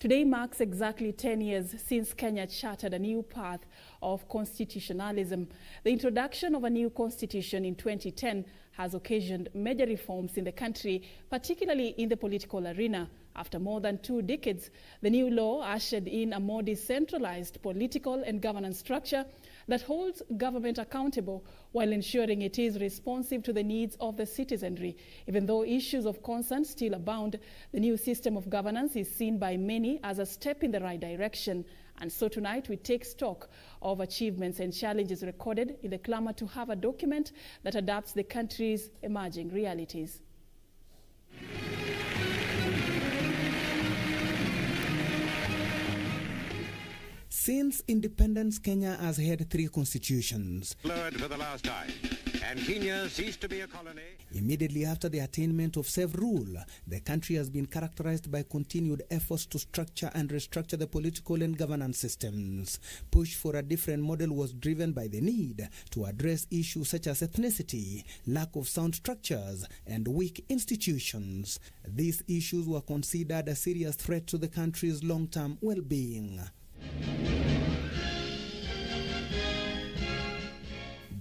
Today marks exactly 10 years since Kenya charted a new path of constitutionalism. The introduction of a new constitution in 2010 has occasioned major reforms in the country, particularly in the political arena. After more than 2 decades, the new law ushered in a more decentralized political and governance structure that holds government accountable while ensuring it is responsive to the needs of the citizenry. Even though issues of concern still abound, the new system of governance is seen by many as a step in the right direction. And so tonight we take stock of achievements and challenges recorded in the clamor to have a document that adapts the country's emerging realities. Since independence, Kenya has had 3 constitutions. Blurred for the last time, and Kenya ceased to be a colony. Immediately after the attainment of self-rule, the country has been characterized by continued efforts to structure and restructure the political and governance systems. Push for a different model was driven by the need to address issues such as ethnicity, lack of sound structures, and weak institutions. These issues were considered a serious threat to the country's long-term well-being.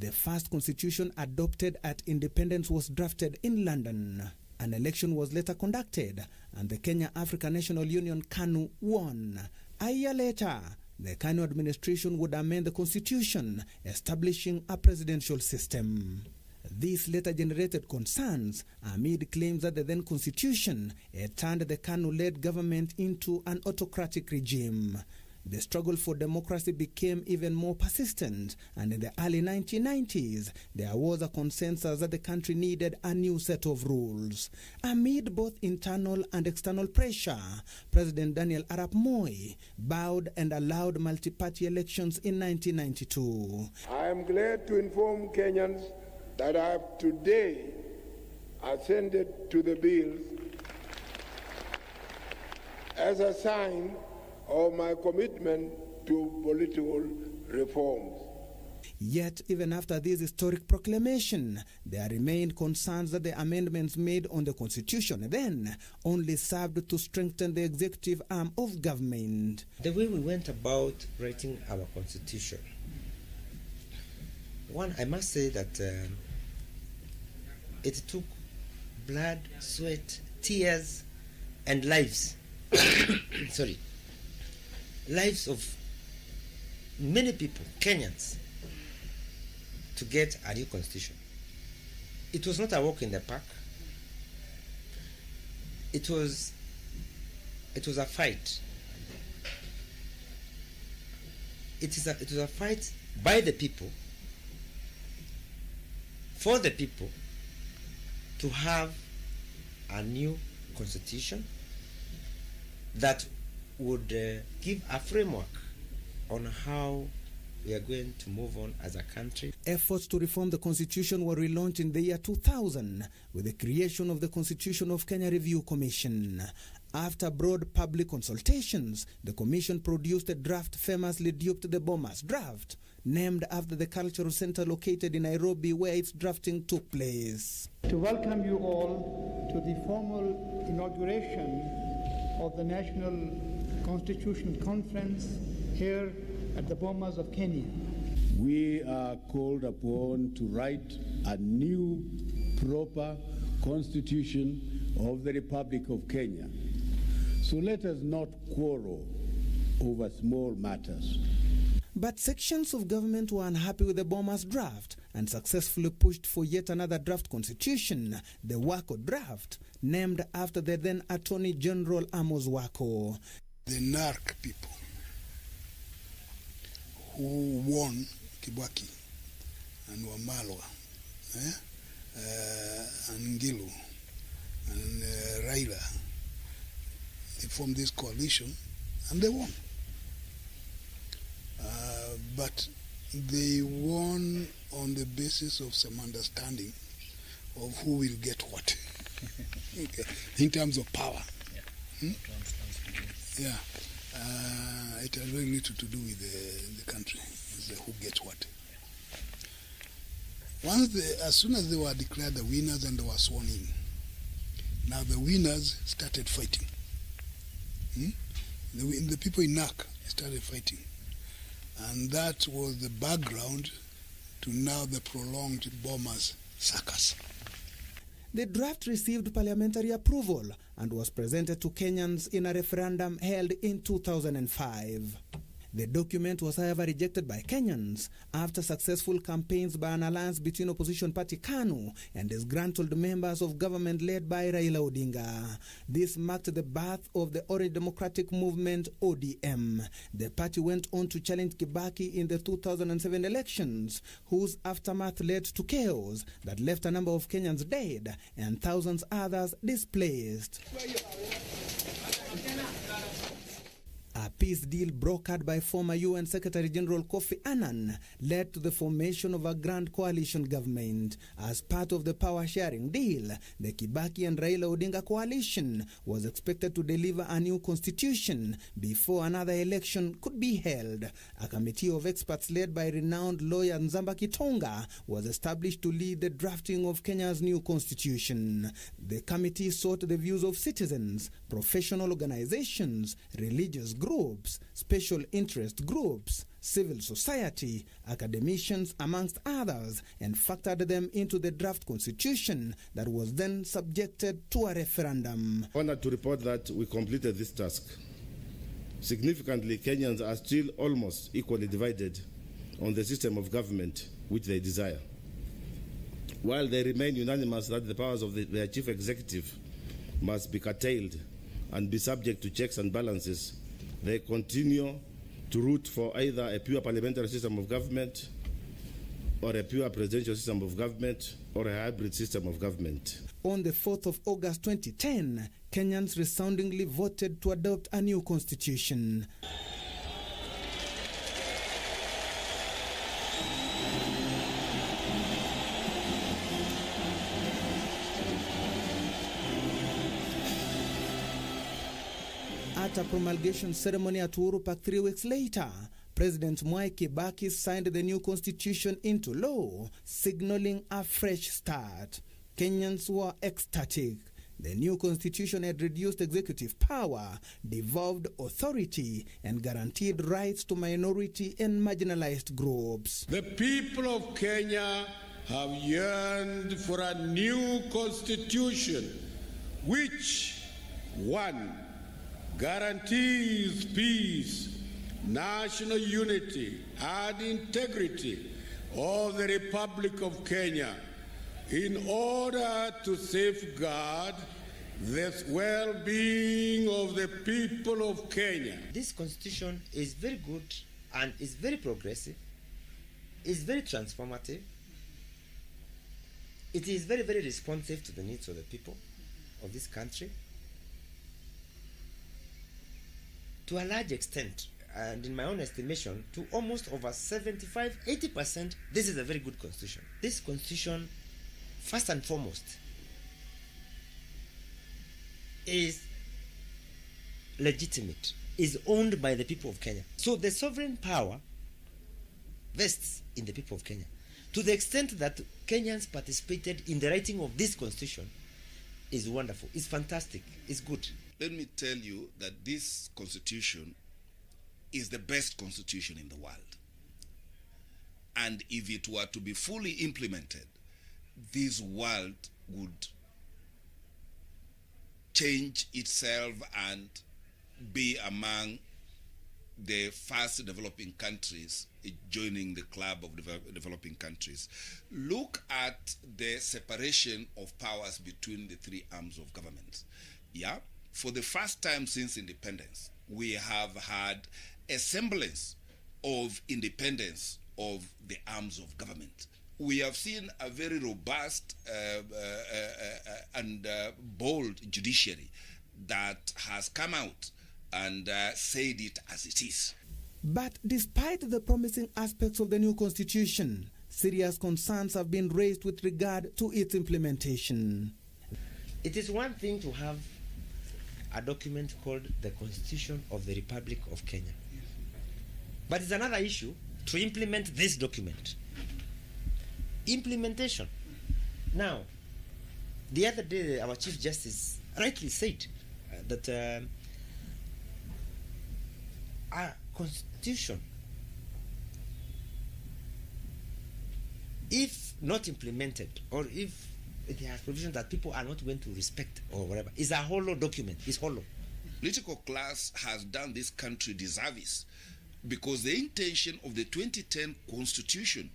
The first constitution adopted at independence was drafted in London. An election was later conducted, and the Kenya African National Union KANU won. A year later, the KANU administration would amend the constitution, establishing a presidential system. This later generated concerns amid claims that the then constitution had turned the KANU-led government into an autocratic regime. The struggle for democracy became even more persistent, and in the early 1990s, there was a consensus that the country needed a new set of rules. Amid both internal and external pressure, President Daniel Arap Moi bowed and allowed multi-party elections in 1992. I am glad to inform Kenyans that I have today assented to the bills as a sign of my commitment to political reforms. Yet, even after this historic proclamation, there remained concerns that the amendments made on the constitution then only served to strengthen the executive arm of government. The way we went about writing our constitution, one, I must say that it took blood, sweat, tears, and lives. Sorry. Lives of many people, Kenyans, to get a new constitution. It was not a walk in the park. It was a fight. It was a fight by the people, for the people, to have a new constitution that would give a framework on how we are going to move on as a country. Efforts to reform the constitution were relaunched in the year 2000 with the creation of the Constitution of Kenya Review Commission. After broad public consultations, the commission produced a draft famously dubbed the Bomas Draft, named after the cultural center located in Nairobi where its drafting took place. To welcome you all to the formal inauguration of the National Constitutional Conference here at the Bomas of Kenya. We are called upon to write a new, proper constitution of the Republic of Kenya. So let us not quarrel over small matters. But sections of government were unhappy with the Bomas draft and successfully pushed for yet another draft constitution, the Wako draft, named after the then Attorney General Amos Wako. The NARC people who won Kibaki and Wamalwa, and Ngilu and Raila, they formed this coalition and they won. But they won on the basis of some understanding of who will get what in terms of power. Yeah, it has very little to do with the country. It's the who gets what. As soon as they were declared the winners and they were sworn in, now the winners started fighting. The people in NAC started fighting. And that was the background to now the prolonged bombers' circus. The draft received parliamentary approval and was presented to Kenyans in a referendum held in 2005. The document was however rejected by Kenyans after successful campaigns by an alliance between opposition party KANU and disgruntled members of government led by Raila Odinga. This marked the birth of the Orange Democratic Movement, ODM. The party went on to challenge Kibaki in the 2007 elections, whose aftermath led to chaos that left a number of Kenyans dead and thousands others displaced. A peace deal brokered by former UN Secretary General Kofi Annan led to the formation of a grand coalition government. As part of the power-sharing deal, the Kibaki and Raila Odinga coalition was expected to deliver a new constitution before another election could be held. A committee of experts led by renowned lawyer Nzamba Kitonga was established to lead the drafting of Kenya's new constitution. The committee sought the views of citizens, professional organizations, religious groups, special interest groups, civil society, academicians, amongst others, and factored them into the draft constitution that was then subjected to a referendum. Honored to report that we completed this task. Significantly, Kenyans are still almost equally divided on the system of government which they desire. While they remain unanimous that the powers of their chief executive must be curtailed and be subject to checks and balances, they continue to root for either a pure parliamentary system of government or a pure presidential system of government or a hybrid system of government. On the 4th of August 2010, Kenyans resoundingly voted to adopt a new constitution. At a promulgation ceremony at Uhuru Park 3 weeks later, President Mwai Kibaki signed the new constitution into law, signaling a fresh start. Kenyans were ecstatic. The new constitution had reduced executive power, devolved authority, and guaranteed rights to minority and marginalized groups. The people of Kenya have yearned for a new constitution which, one, guarantees peace, national unity, and integrity of the Republic of Kenya in order to safeguard the well-being of the people of Kenya. This constitution is very good and is very progressive, is very transformative. It is very, very responsive to the needs of the people of this country. To a large extent, and in my own estimation, to almost over 75-80%, this is a very good constitution. This constitution, first and foremost, is legitimate, is owned by the people of Kenya. So the sovereign power vests in the people of Kenya. To the extent that Kenyans participated in the writing of this constitution is wonderful, is fantastic, is good. Let me tell you that this constitution is the best constitution in the world. And if it were to be fully implemented, this world would change itself and be among the first developing countries joining the club of developing countries. Look at the separation of powers between the three arms of government. Yeah? For the first time since independence, we have had a semblance of independence of the arms of government. We have seen a very robust and bold judiciary that has come out and said it as it is. But despite the promising aspects of the new constitution, serious concerns have been raised with regard to its implementation. It is one thing to have a document called the Constitution of the Republic of Kenya. But it's another issue to implement this document. Implementation. Now, the other day our Chief Justice rightly said that our constitution, if not implemented, or if it has provisions that people are not going to respect or whatever, is a hollow document. It's hollow. Political class has done this country disservice because the intention of the 2010 Constitution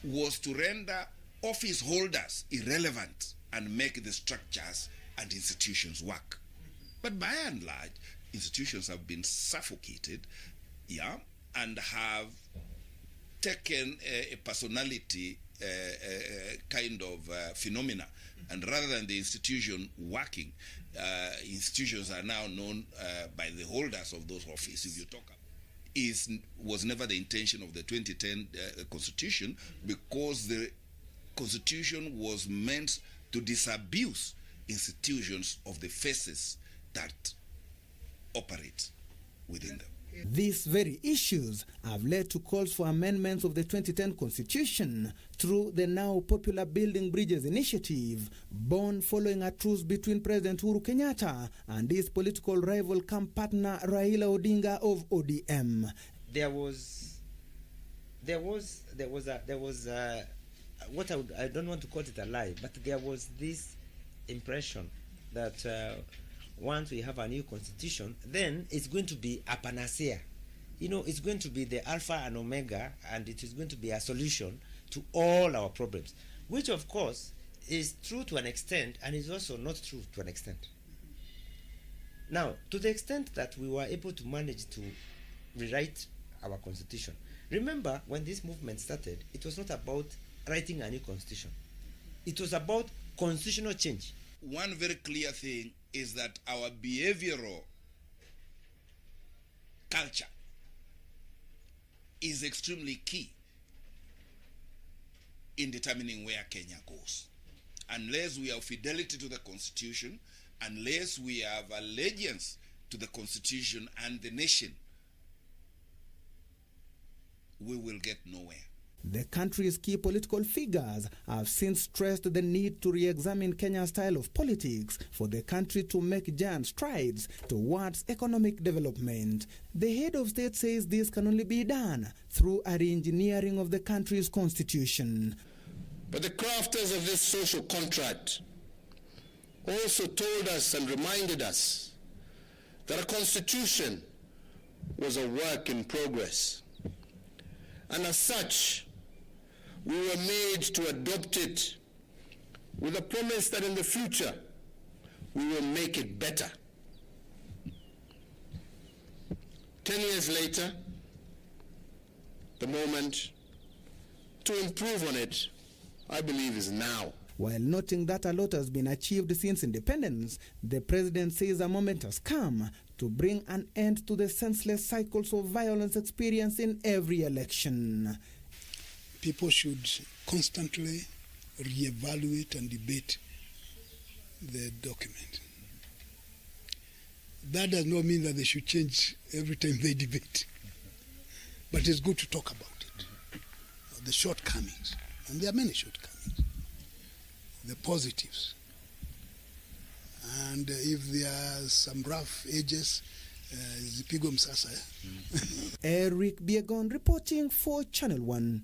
was to render office holders irrelevant and make the structures and institutions work. But by and large, institutions have been suffocated, and have taken a personality kind of phenomena, and rather than the institution working, institutions are now known by the holders of those offices. If you talk about, was never the intention of the 2010 Constitution, because the Constitution was meant to disabuse institutions of the faces that operate within them. These very issues have led to calls for amendments of the 2010 Constitution through the now popular Building Bridges initiative, born following a truce between President Uhuru Kenyatta and his political rival camp partner Raila Odinga of ODM. There was what I don't want to call it a lie, but there was this impression that once we have a new constitution, then it's going to be a panacea. You know, it's going to be the alpha and omega, and it is going to be a solution to all our problems, which of course is true to an extent and is also not true to an extent. Now, to the extent that we were able to manage to rewrite our constitution, remember when this movement started, it was not about writing a new constitution. It was about constitutional change. One very clear thing is that our behavioral culture is extremely key in determining where Kenya goes. Unless we have fidelity to the Constitution, unless we have allegiance to the Constitution and the nation, we will get nowhere. The country's key political figures have since stressed the need to re-examine Kenya's style of politics for the country to make giant strides towards economic development. The head of state says this can only be done through a re-engineering of the country's constitution. But the crafters of this social contract also told us and reminded us that a constitution was a work in progress. And as such, we were made to adopt it with a promise that in the future we will make it better. 10 years later, the moment to improve on it, I believe, is now. While noting that a lot has been achieved since independence, the president says a moment has come to bring an end to the senseless cycles of violence experienced in every election. People should constantly reevaluate and debate the document. That does not mean that they should change every time they debate. But it's good to talk about it. The shortcomings, and there are many shortcomings. The positives. And if there are some rough edges, zipigwe msasa. Eric Biegon reporting for Channel 1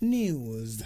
News.